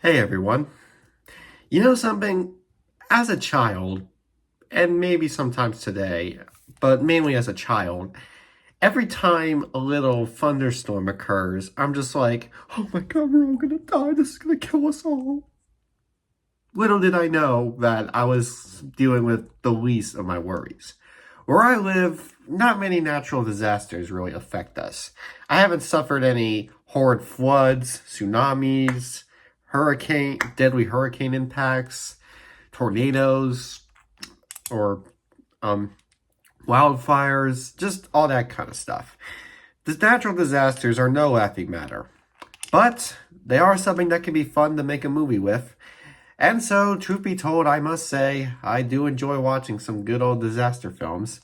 Hey everyone. You know something? As a child, and maybe sometimes today, but mainly as a child, every time a little thunderstorm occurs, I'm just like, oh my god, we're all gonna die. This is gonna kill us all. Little did I know that I was dealing with the least of my worries. Where I live, not many natural disasters really affect us. I haven't suffered any horrid floods, tsunamis, deadly hurricane impacts, tornadoes, or um, wildfires, just all that kind of stuff. The natural disasters are no laughing matter, but they are something that can be fun to make a movie with. And so, truth be told, I must say, I do enjoy watching some good old disaster films.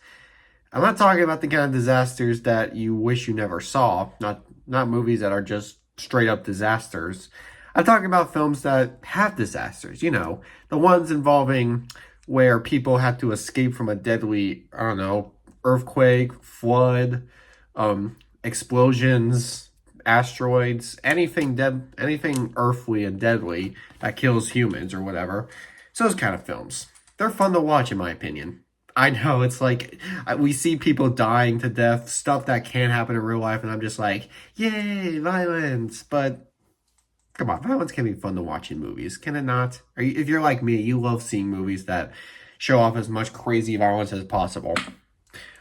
I'm not talking about the kind of disasters that you wish you never saw, not movies that are just straight up disasters. I'm talking about films that have disasters, the ones involving where people have to escape from a deadly, I don't know, earthquake, flood, explosions, asteroids, anything earthly and deadly that kills humans or whatever. So those kind of films. They're fun to watch in my opinion. I know it's like we see people dying to death, stuff that can't happen in real life, and I'm just like, yay, violence! But come on, violence can be fun to watch in movies, can it not? If you're like me, you love seeing movies that show off as much crazy violence as possible.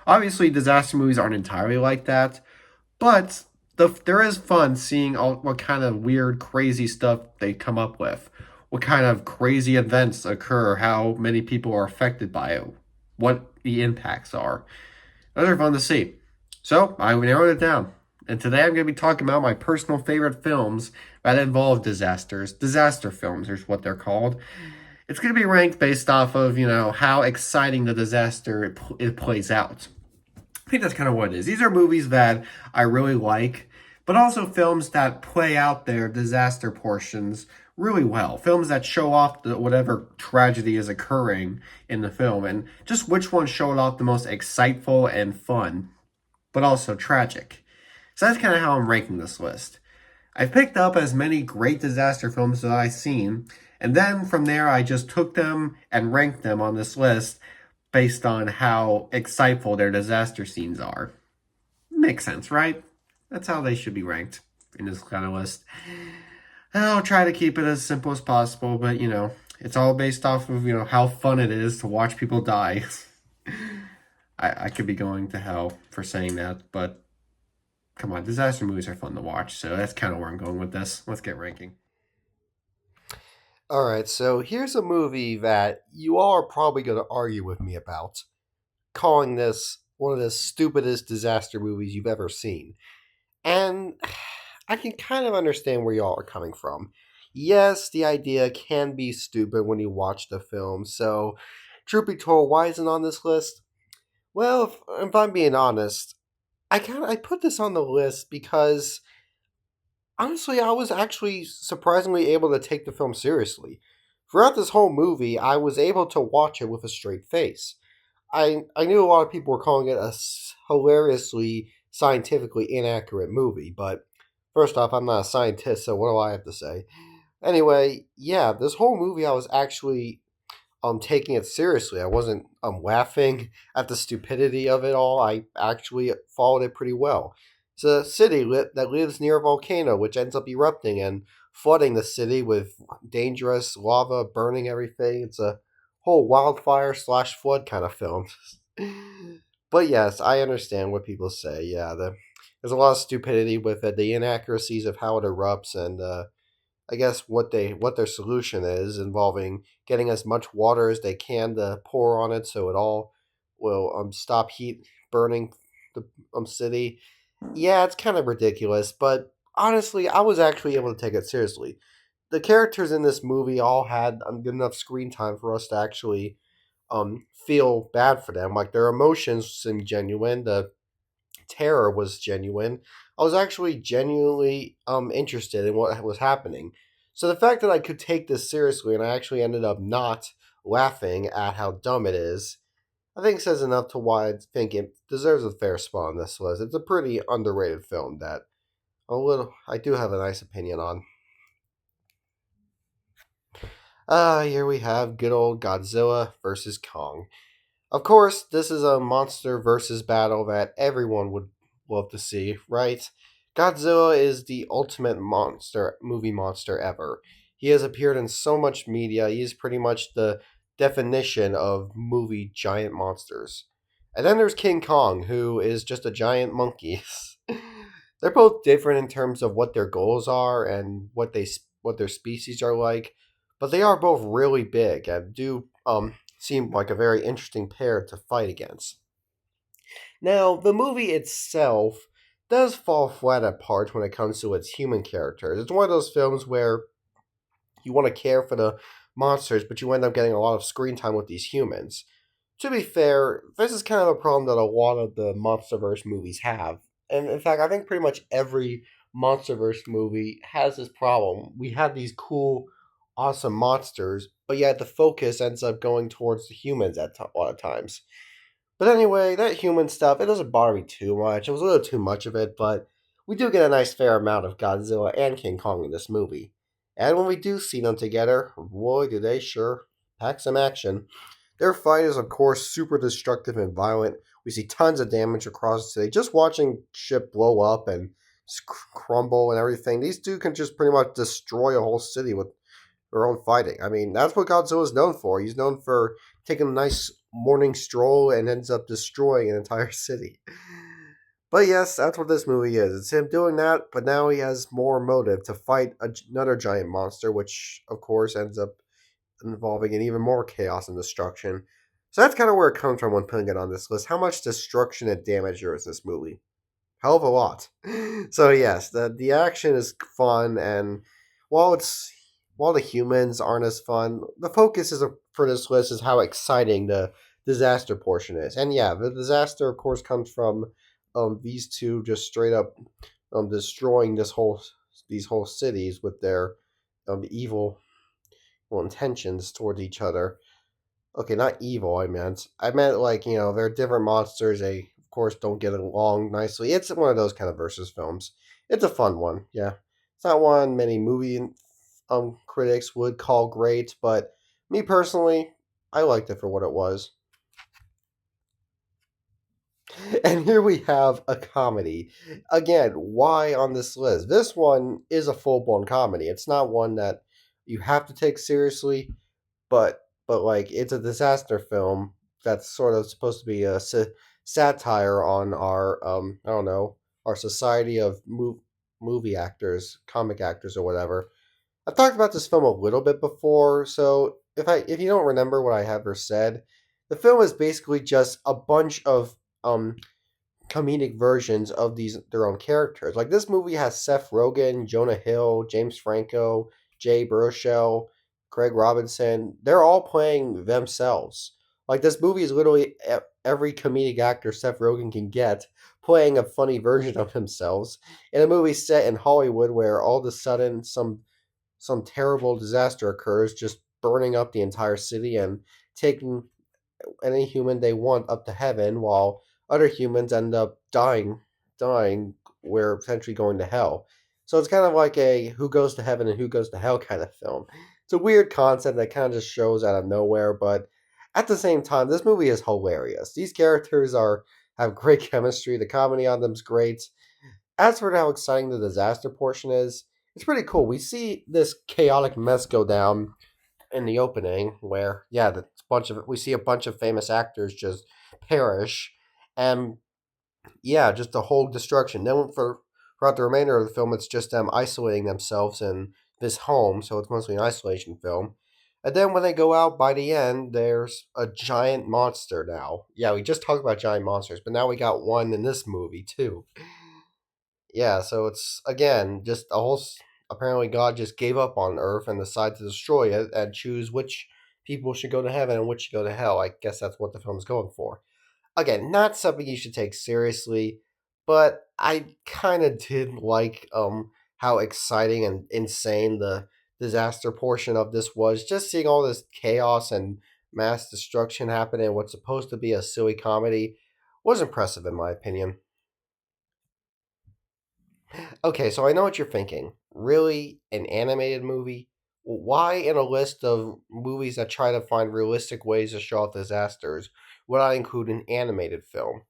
Obviously, disaster movies aren't entirely like that, but there is fun seeing what kind of weird, crazy stuff they come up with, what kind of crazy events occur, how many people are affected by it, what the impacts are. Those are fun to see. So I narrowed it down. And today I'm going to be talking about my personal favorite films that involve disasters. Disaster films is what they're called. It's going to be ranked based off of, how exciting the disaster it plays out. I think that's kind of what it is. These are movies that I really like, but also films that play out their disaster portions really well. Films that show off whatever tragedy is occurring in the film, and just which ones show it off the most exciteful and fun, but also tragic. So that's kind of how I'm ranking this list. I've picked up as many great disaster films as I've seen, and then from there I just took them and ranked them on this list based on how exciteful their disaster scenes are. Makes sense, right? That's how they should be ranked in this kind of list. And I'll try to keep it as simple as possible, but it's all based off of, how fun it is to watch people die. I could be going to hell for saying that, but come on, disaster movies are fun to watch, so that's kind of where I'm going with this. Let's get ranking. All right, so here's a movie that you all are probably going to argue with me about, calling this one of the stupidest disaster movies you've ever seen. And I can kind of understand where y'all are coming from. Yes, the idea can be stupid when you watch the film, so truth be told, why isn't it on this list? Well, if I'm being honest, I put this on the list because honestly, I was actually surprisingly able to take the film seriously. Throughout this whole movie, I was able to watch it with a straight face. I knew a lot of people were calling it a hilariously scientifically inaccurate movie, but first off, I'm not a scientist, so what do I have to say? Anyway, yeah, this whole movie I was actually taking it seriously. I wasn't laughing at the stupidity of it all. I actually followed it pretty well. It's a city that lives near a volcano, which ends up erupting and flooding the city with dangerous lava, burning everything. It's a whole wildfire slash flood kind of film. But yes, I understand what people say. Yeah, there's a lot of stupidity with it, the inaccuracies of how it erupts, and I guess what their solution is, involving getting as much water as they can to pour on it so it all will stop heat burning the city. Yeah, it's kind of ridiculous, but honestly, I was actually able to take it seriously. The characters in this movie all had good enough screen time for us to actually feel bad for them. Like their emotions seemed genuine. The terror was genuine. I was actually genuinely interested in what was happening. So the fact that I could take this seriously and I actually ended up not laughing at how dumb it is, I think says enough to why I think it deserves a fair spot on this list. It's a pretty underrated film that I do have a nice opinion on. Here we have good old Godzilla versus Kong. Of course, this is a monster versus battle that everyone would love to see, right? Godzilla is the ultimate movie monster ever. He has appeared in so much media, he is pretty much the definition of movie giant monsters. And then there's King Kong, who is just a giant monkey. They're both different in terms of what their goals are and what their species are like, but they are both really big and do seem like a very interesting pair to fight against. Now, the movie itself does fall flat at parts when it comes to its human characters. It's one of those films where you want to care for the monsters, but you end up getting a lot of screen time with these humans. To be fair, this is kind of a problem that a lot of the MonsterVerse movies have. And in fact, I think pretty much every MonsterVerse movie has this problem. We have these cool, awesome monsters, but yet the focus ends up going towards the humans a lot of times. But anyway, that human stuff, it doesn't bother me too much. It was a little too much of it, but we do get a nice fair amount of Godzilla and King Kong in this movie. And when we do see them together, boy, do they sure pack some action. Their fight is, of course, super destructive and violent. We see tons of damage across the city. Just watching ship blow up and crumble and everything. These two can just pretty much destroy a whole city with their own fighting. I mean, that's what Godzilla is known for. He's known for taking a nice morning stroll and ends up destroying an entire city. But yes, that's what this movie is. It's him doing that, but now he has more motive to fight another giant monster, which of course ends up involving in even more chaos and destruction. So that's kind of where it comes from when putting it on this list. How much destruction and damage there is in this movie? Hell of a lot. So yes, the action is fun, and while it's while the humans aren't as fun, the focus is for this list is how exciting the disaster portion is. And yeah, the disaster of course comes from these two just straight up destroying these whole cities with their evil intentions towards each other. Okay, not evil. I meant like they're different monsters. They of course don't get along nicely. It's one of those kind of versus films. It's a fun one. Yeah, it's not one many movie critics would call great, but me personally, I liked it for what it was. And here we have a comedy. Again, why on this list? This one is a full blown comedy. It's not one that you have to take seriously, but like it's a disaster film that's sort of supposed to be a satire on our I don't know, our society of movie actors, comic actors, or whatever. I've talked about this film a little bit before, so if you don't remember what I have ever said, the film is basically just a bunch of comedic versions of these their own characters. Like this movie has Seth Rogen, Jonah Hill, James Franco, Jay Baruchel, Craig Robinson. They're all playing themselves. Like this movie is literally every comedic actor Seth Rogen can get playing a funny version of themselves in a movie set in Hollywood where all of a sudden some terrible disaster occurs, just burning up the entire city and taking any human they want up to heaven, while other humans end up dying, where potentially going to hell. So it's kind of like a who goes to heaven and who goes to hell kind of film. It's a weird concept that kind of just shows out of nowhere, but at the same time, this movie is hilarious. These characters are have great chemistry. The comedy on them's great. As for how exciting the disaster portion is, it's pretty cool. We see this chaotic mess go down in the opening where the bunch of we see a bunch of famous actors just perish, and just the whole destruction. Then throughout the remainder of the film, it's just them isolating themselves in this home, so it's mostly an isolation film. And then when they go out by the end, there's a giant monster now. Yeah, we just talked about giant monsters, but now we got one in this movie too. Yeah, so it's again just a whole. Apparently, God just gave up on Earth and decided to destroy it and choose which people should go to heaven and which should go to hell. I guess that's what the film's going for. Again, not something you should take seriously, but I kind of did like how exciting and insane the disaster portion of this was. Just seeing all this chaos and mass destruction happen in what's supposed to be a silly comedy was impressive in my opinion. Okay, so I know what you're thinking. Really? An animated movie? Why, in a list of movies that try to find realistic ways to show off disasters, would I include an animated film?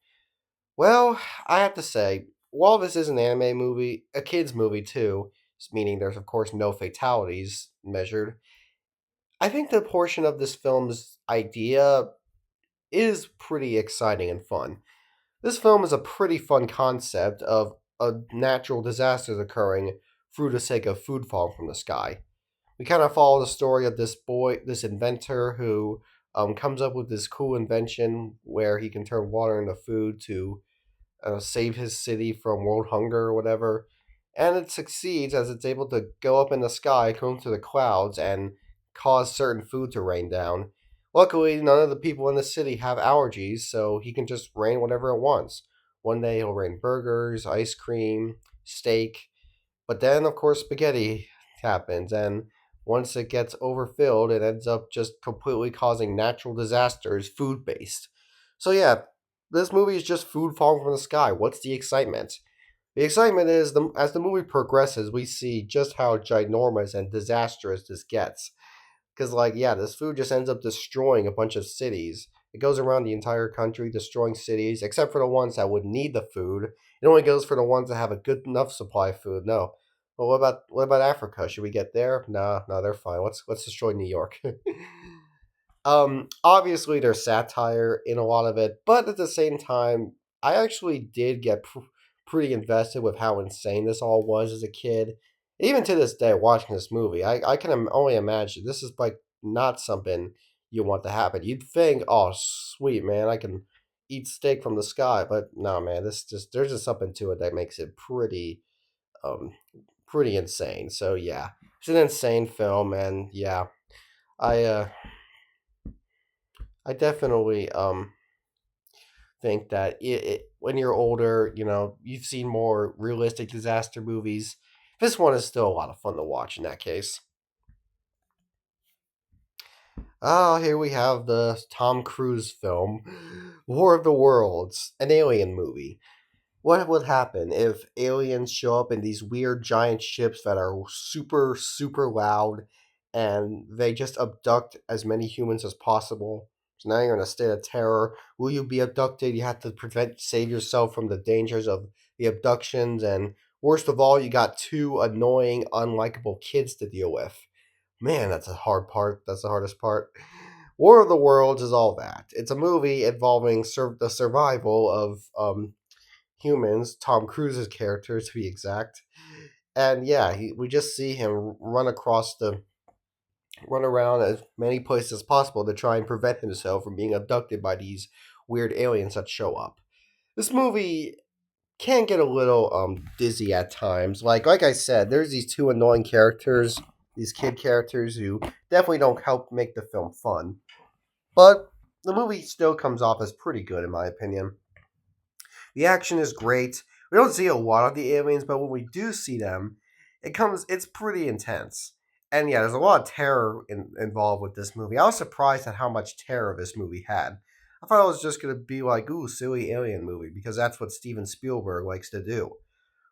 Well, I have to say, while this is an anime movie, a kids movie too, meaning there's of course no fatalities measured, I think the portion of this film's idea is pretty exciting and fun. This film is a pretty fun concept of a natural disasters occurring through the sake of food falling from the sky. We kind of follow the story of this boy, this inventor who comes up with this cool invention where he can turn water into food to save his city from world hunger or whatever. And it succeeds as it's able to go up in the sky, come through the clouds, and cause certain food to rain down. Luckily, none of the people in the city have allergies, so he can just rain whatever it wants. One day he'll rain burgers, ice cream, steak, but then, of course, spaghetti happens, and once it gets overfilled, it ends up just completely causing natural disasters, food based. So, yeah, this movie is just food falling from the sky. What's the excitement? The excitement is as the movie progresses, we see just how ginormous and disastrous this gets. Because, like, yeah, this food just ends up destroying a bunch of cities. It goes around the entire country destroying cities, except for the ones that would need the food. It only goes for the ones that have a good enough supply of food. No. Well, what about Africa? Should we get there? No, no, they're fine. Let's destroy New York. Obviously there's satire in a lot of it, but at the same time, I actually did get pretty invested with how insane this all was as a kid. Even to this day, watching this movie, I can only imagine this is like not something you want to happen. You'd think, oh, sweet man, I can eat steak from the sky, but no, man, this just there's just something to it that makes it um, pretty insane. So yeah, it's an insane film, and yeah, I uh, I definitely think that when you're older, you've seen more realistic disaster movies. This one is still a lot of fun to watch in that case. Ah, here we have the Tom Cruise film, War of the Worlds, an alien movie. What would happen if aliens show up in these weird giant ships that are super, super loud and they just abduct as many humans as possible? So now you're in a state of terror. Will you be abducted? You have to save yourself from the dangers of the abductions. And worst of all, you got two annoying, unlikable kids to deal with. Man, that's a hard part. That's the hardest part. War of the Worlds is all that. It's a movie involving the survival of humans, Tom Cruise's character to be exact. And yeah, we just see him run around as many places as possible to try and prevent himself from being abducted by these weird aliens that show up. This movie can get a little dizzy at times. Like I said, there's these two annoying characters, these kid characters who definitely don't help make the film fun. But the movie still comes off as pretty good in my opinion. The action is great. We don't see a lot of the aliens, but when we do see them, it's pretty intense. And yeah, there's a lot of terror involved with this movie. I was surprised at how much terror this movie had. I thought it was just gonna be like, ooh, silly alien movie, because that's what Steven Spielberg likes to do.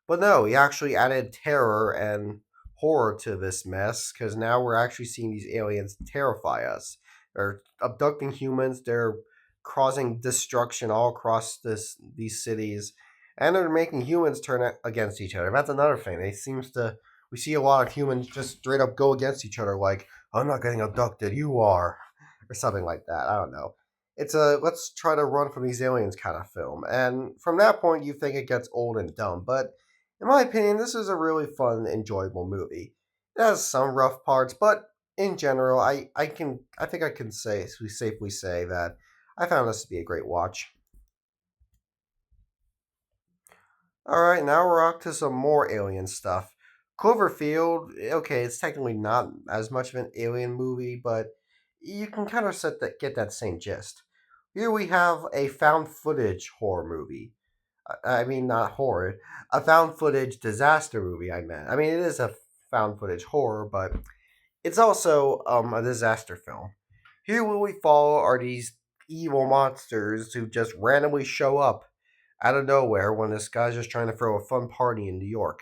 But no, he actually added terror and horror to this mess, because now we're actually seeing these aliens terrify us. They're abducting humans, they're causing destruction all across these cities, and they're making humans turn against each other. That's another thing. We see a lot of humans just straight up go against each other, like I'm not getting abducted, you are, or something like that. I don't know. It's a let's try to run from these aliens kind of film, and from that point, you think it gets old and dumb. But in my opinion, this is a really fun, enjoyable movie. It has some rough parts, but in general, I think I can safely say that I found this to be a great watch. All right, now we're up to some more alien stuff. Cloverfield, okay, it's technically not as much of an alien movie, but you can kind of get that same gist. Here we have a found footage horror movie. I mean, not horror, a found footage disaster movie. I meant. I mean, it is a found footage horror, but it's also a disaster film. Here, what we follow are these evil monsters who just randomly show up out of nowhere when this guy's just trying to throw a fun party in New York.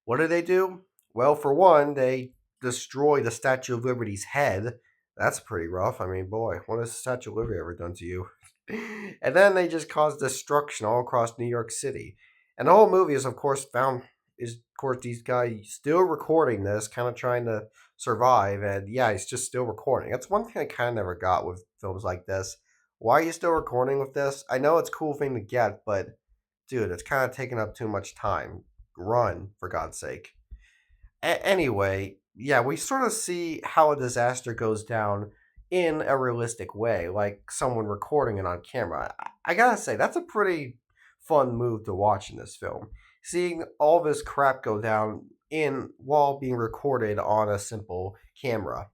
What do? Well, for one, they destroy the Statue of Liberty's head. That's pretty rough. I mean, boy, what has the Statue of Liberty ever done to you? And then they just cause destruction all across New York City. And the whole movie is, of course, these guys still recording this, kind of trying to survive. And yeah, he's just still recording. That's one thing I kind of never got with films like this. Why are you still recording with this? I know it's a cool thing to get, but dude, it's kind of taking up too much time. Run, for God's sake. Anyway, yeah, we sort of see how a disaster goes down in a realistic way, like someone recording it on camera. I gotta say, that's a pretty fun move to watch in this film. Seeing all this crap go down in while being recorded on a simple camera.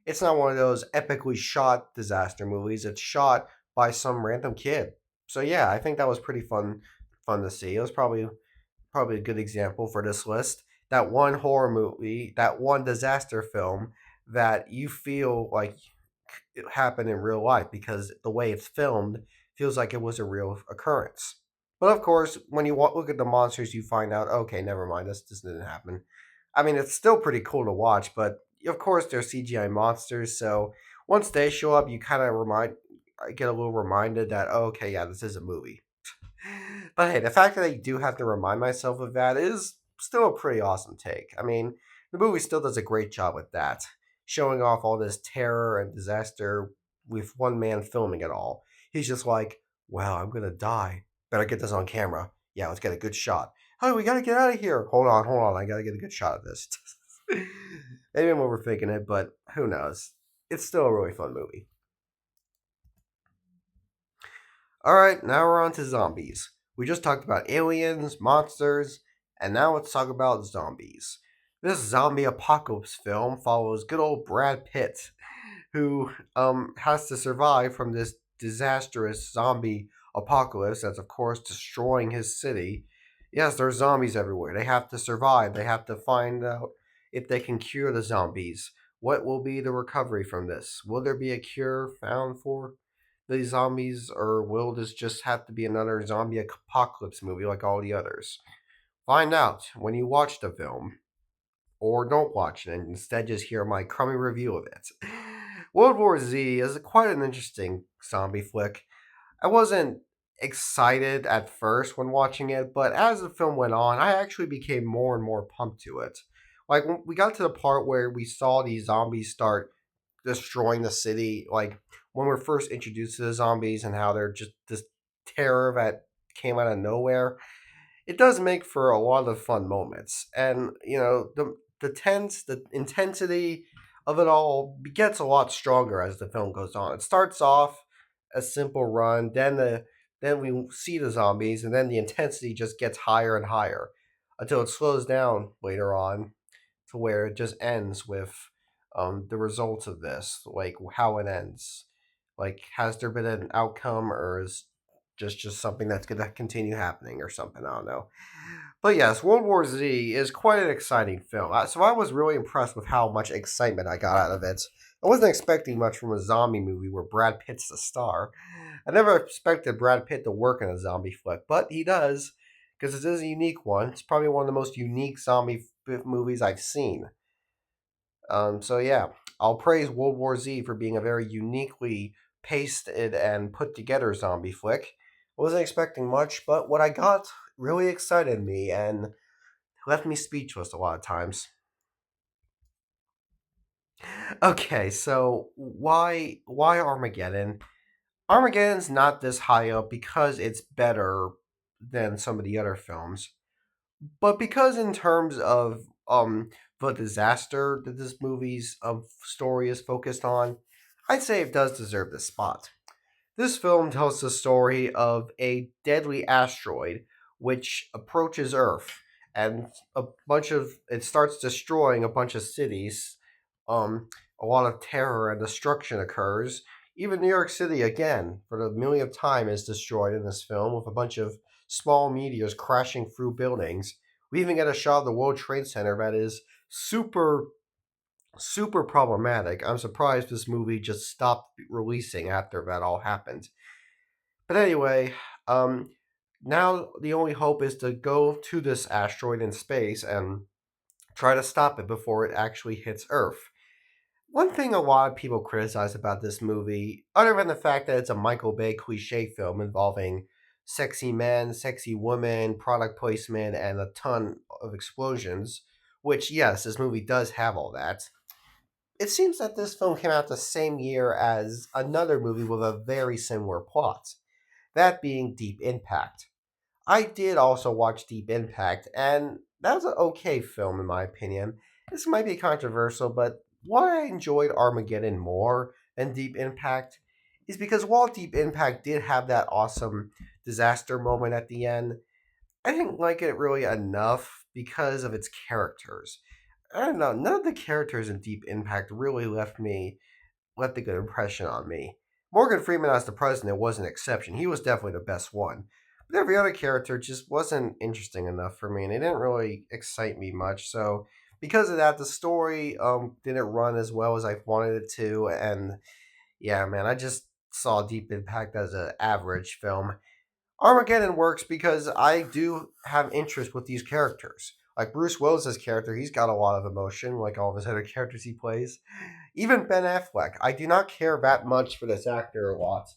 It's not one of those epically shot disaster movies. It's shot by some random kid. So yeah, I think that was pretty fun to see. It was probably a good example for this list. That one horror movie, that one disaster film that you feel like it happened in real life because the way it's filmed feels like it was a real occurrence. But of course, when you look at the monsters, you find out, okay, never mind, this didn't happen. I mean, it's still pretty cool to watch, but of course, they're CGI monsters, so once they show up, you kind of I get a little reminded that, oh, okay, yeah, this is a movie. But hey, the fact that I do have to remind myself of that is still a pretty awesome take. I mean, the movie still does a great job with that, showing off all this terror and disaster with one man filming it all. He's just like, wow, I'm gonna die. Better get this on camera. Yeah, let's get a good shot. Oh, we gotta get out of here. Hold on. I gotta get a good shot of this. Maybe I'm overthinking it, but who knows? It's still a really fun movie. Alright, now we're on to zombies. We just talked about aliens, monsters, and now let's talk about zombies. This zombie apocalypse film follows good old Brad Pitt, who has to survive from this disastrous zombie apocalypse that's of course destroying his city. Yes, there's zombies everywhere. They have to survive. They have to find out if they can cure the zombies. What will be the recovery from this? Will there be a cure found for these zombies, or will this just have to be another zombie apocalypse movie like all the others? Find out when you watch the film, or don't watch it and instead just hear my crummy review of it. World War Z is quite an interesting zombie flick. I wasn't excited at first when watching it, but as the film went on, I actually became more and more pumped to it. Like when we got to the part where we saw these zombies start destroying the city, like when we're first introduced to the zombies and how they're just this terror that came out of nowhere, it does make for a lot of fun moments. And the intensity of it all gets a lot stronger as the film goes on. It starts off a simple run, then we see the zombies, and then the intensity just gets higher and higher until it slows down later on to where it just ends with the results of this, like how it ends. Like, has there been an outcome, or is just something that's going to continue happening, or something? I don't know. But yes, World War Z is quite an exciting film. So I was really impressed with how much excitement I got out of it. I wasn't expecting much from a zombie movie where Brad Pitt's the star. I never expected Brad Pitt to work in a zombie flick, but he does, because it is a unique one. It's probably one of the most unique zombie movies I've seen. So yeah, I'll praise World War Z for being a very uniquely pasted and put together zombie flick. I wasn't expecting much, but what I got really excited me and left me speechless a lot of times. Okay, so why Armageddon? Armageddon's not this high up because it's better than some of the other films, but because in terms of the disaster that this movie's story is focused on, I'd say it does deserve this spot. This film tells the story of a deadly asteroid which approaches Earth, and a bunch of it starts destroying a bunch of cities. A lot of terror and destruction occurs. Even New York City, again, for the millionth time, is destroyed in this film with a bunch of small meteors crashing through buildings. We even get a shot of the World Trade Center that is super problematic. I'm surprised this movie just stopped releasing after that all happened. But anyway, now the only hope is to go to this asteroid in space and try to stop it before it actually hits Earth. One thing a lot of people criticize about this movie, other than the fact that it's a Michael Bay cliche film involving sexy men, sexy women, product placement, and a ton of explosions, which, yes, this movie does have all that. It seems that this film came out the same year as another movie with a very similar plot, that being Deep Impact. I did also watch Deep Impact, and that was an okay film in my opinion. This might be controversial, but why I enjoyed Armageddon more than Deep Impact is because while Deep Impact did have that awesome disaster moment at the end, I didn't like it really enough because of its characters. I don't know, none of the characters in Deep Impact really left a good impression on me. Morgan Freeman as the president was an exception. He was definitely the best one. But every other character just wasn't interesting enough for me, and it didn't really excite me much. So because of that, the story didn't run as well as I wanted it to, and yeah, man, I just saw Deep Impact as an average film. Armageddon works because I do have interest with these characters. Like Bruce Willis's character, he's got a lot of emotion, like all of his other characters he plays. Even Ben Affleck, I do not care that much for this actor a lot,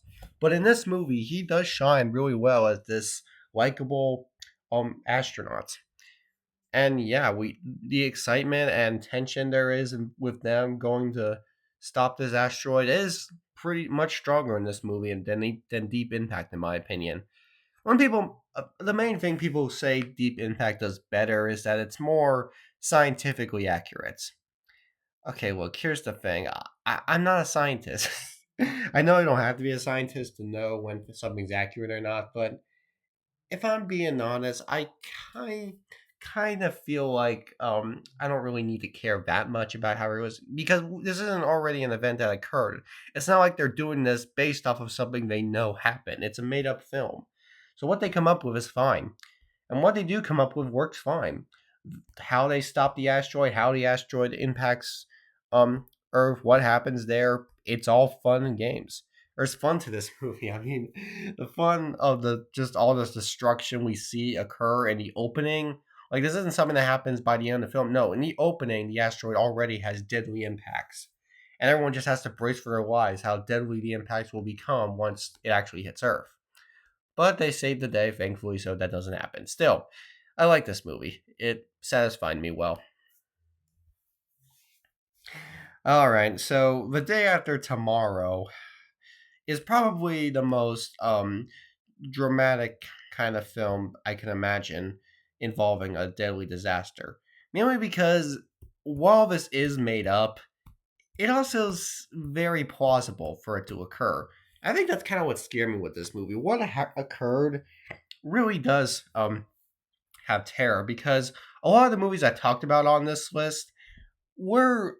but in this movie, he does shine really well as this likable astronaut. And yeah, we the excitement and tension there is with them going to stop this asteroid is pretty much stronger in this movie than Deep Impact, in my opinion. The main thing people say Deep Impact does better is that it's more scientifically accurate. Okay, look, here's the thing. I'm not a scientist. I know I don't have to be a scientist to know when something's accurate or not, but if I'm being honest, I kind kind of feel like I don't really need to care that much about how it was because this isn't already an event that occurred. It's not like they're doing this based off of something they know happened. It's a made up film. So what they come up with is fine. And what they do come up with works fine. How they stop the asteroid, how the asteroid impacts Earth, what happens there, it's all fun and games. There's fun to this movie. I mean, the fun of the just all this destruction we see occur in the opening. Like this isn't something that happens by the end of the film. No, in the opening, the asteroid already has deadly impacts. And everyone just has to brace for their lives how deadly the impacts will become once it actually hits Earth. But they saved the day, thankfully, so that doesn't happen. Still, I like this movie. It satisfied me well. All right, so The Day After Tomorrow is probably the most dramatic kind of film I can imagine involving a deadly disaster. Mainly because while this is made up, it also is very plausible for it to occur. I think that's kind of what scared me with this movie. What occurred really does have terror because a lot of the movies I talked about on this list were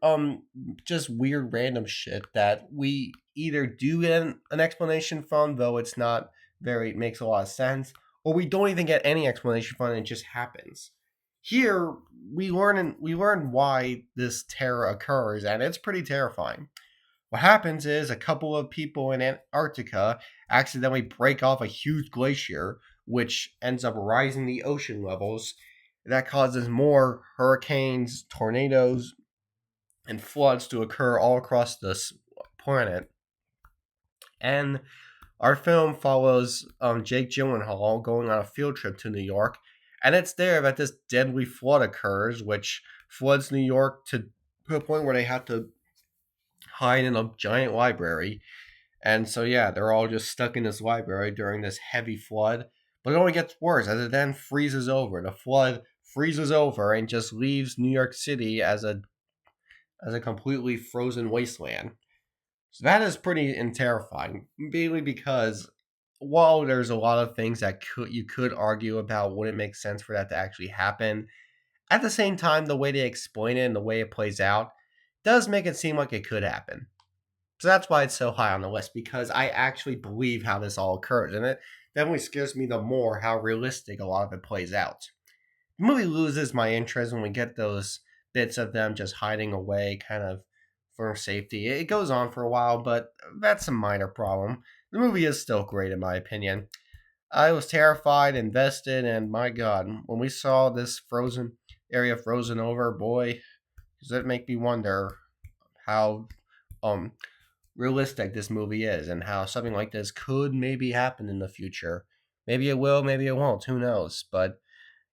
just weird random shit that we either do get an explanation from, though it's not very makes a lot of sense, or we don't even get any explanation from it, it just happens. Here we learn why this terror occurs, and it's pretty terrifying. What happens is a couple of people in Antarctica accidentally break off a huge glacier, which ends up rising the ocean levels. That causes more hurricanes, tornadoes, and floods to occur all across this planet. And our film follows Jake Gyllenhaal going on a field trip to New York, and it's there that this deadly flood occurs, which floods New York to a point where they have to hide in a giant library. And so, yeah, they're all just stuck in this library during this heavy flood. But it only gets worse as it then freezes over. The flood freezes over and just leaves New York City as a completely frozen wasteland. So that is pretty and terrifying, mainly because while there's a lot of things that you could argue about would it make sense for that to actually happen, at the same time, the way they explain it and the way it plays out does make it seem like it could happen. So that's why it's so high on the list because I actually believe how this all occurs, and it definitely scares me the more how realistic a lot of it plays out. The movie loses my interest when we get those bits of them just hiding away, kind of for safety. It goes on for a while, but that's a minor problem. The movie is still great, in my opinion. I was terrified, invested, and my god, when we saw this frozen area frozen over, boy, does it make me wonder how um realistic this movie is and how something like this could maybe happen in the future. Maybe it will, maybe it won't, who knows? But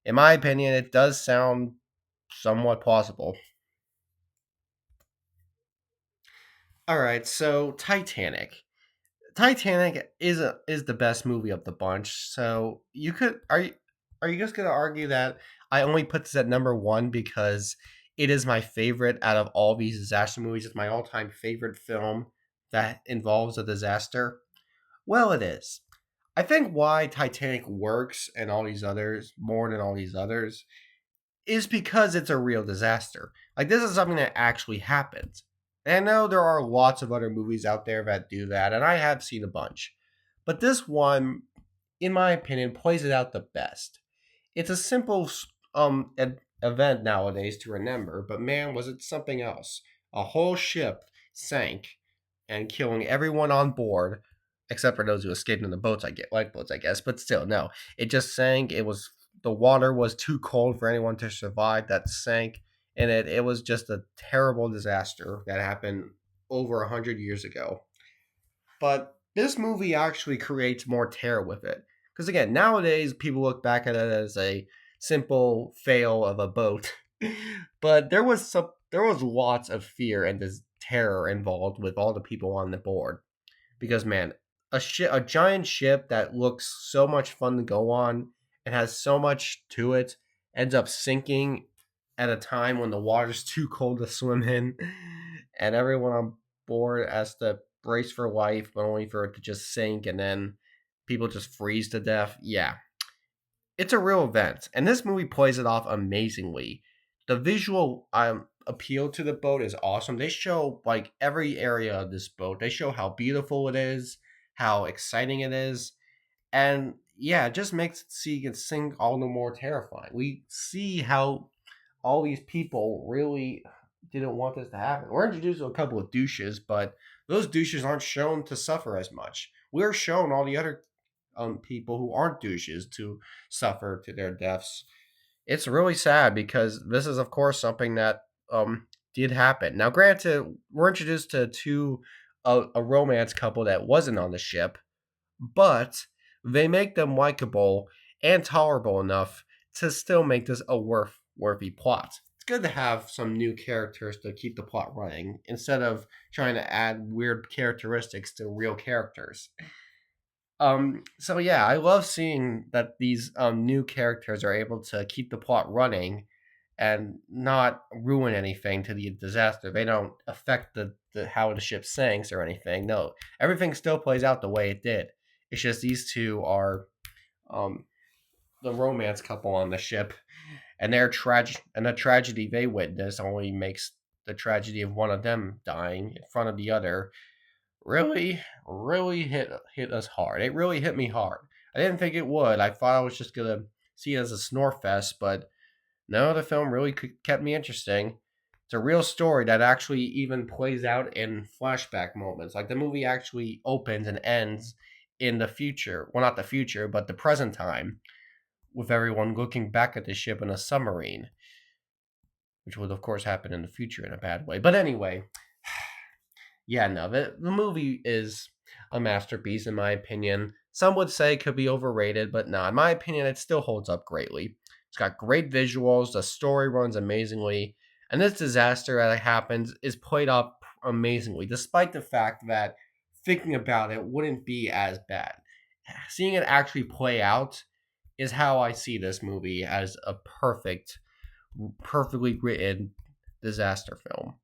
in my opinion, it does sound somewhat plausible. All right, so Titanic. Titanic is the best movie of the bunch. So you could are you just gonna argue that I only put this at number one because it is my favorite out of all these disaster movies? It's my all time favorite film that involves a disaster. Well, it is. I think why Titanic works and all these others more than all these others is because it's a real disaster. Like this is something that actually happened. And I know there are lots of other movies out there that do that, and I have seen a bunch. But this one, in my opinion, plays it out the best. It's a simple event nowadays to remember, but man, was it something else. A whole ship sank and killing everyone on board, except for those who escaped in the boats, I get lifeboats, I guess. But still, no. It just sank. It was the water was too cold for anyone to survive. That sank, and it was just a terrible disaster that happened over 100 years ago. But this movie actually creates more terror with it. Because again, nowadays people look back at it as a simple fail of a boat, but there was lots of fear and this terror involved with all the people on the board. Because man, a giant ship that looks so much fun to go on and has so much to it ends up sinking at a time when the water's too cold to swim in, and everyone on board has to brace for life, but only for it to just sink and then people just freeze to death. Yeah, it's a real event, and this movie plays it off amazingly. The visual appeal to the boat is awesome. They show like every area of this boat. They show how beautiful it is, how exciting it is, and yeah, it just makes seeing it sink all the more terrifying. We see how all these people really didn't want this to happen. We're introduced to a couple of douches, but those douches aren't shown to suffer as much. We're shown all the other people who aren't douches to suffer to their deaths. It's really sad because this is, of course, something that did happen. Now, granted, we're introduced to a romance couple that wasn't on the ship, but they make them likable and tolerable enough to still make this a worthy plot. It's good to have some new characters to keep the plot running instead of trying to add weird characteristics to real characters. So yeah, I love seeing that these new characters are able to keep the plot running and not ruin anything to the disaster. They don't affect the how the ship sinks or anything. No, everything still plays out the way it did. It's just these two are um, the romance couple on the ship, and the tragedy they witness only makes the tragedy of one of them dying in front of the other really hit us hard. It really hit me hard. I didn't think it would. I thought I was just gonna see it as a snore fest, but no, the film really kept me interesting. It's a real story that actually even plays out in flashback moments. Like the movie actually opens and ends in the future. Well, not the future, but the present time, with everyone looking back at the ship in a submarine, which would, of course, happen in the future in a bad way. But anyway, yeah, no, the movie is a masterpiece, in my opinion. Some would say it could be overrated, but no, in my opinion, it still holds up greatly. It's got great visuals, the story runs amazingly, and this disaster that happens is played up amazingly, despite the fact that thinking about it wouldn't be as bad. Seeing it actually play out is how I see this movie as a perfectly written disaster film.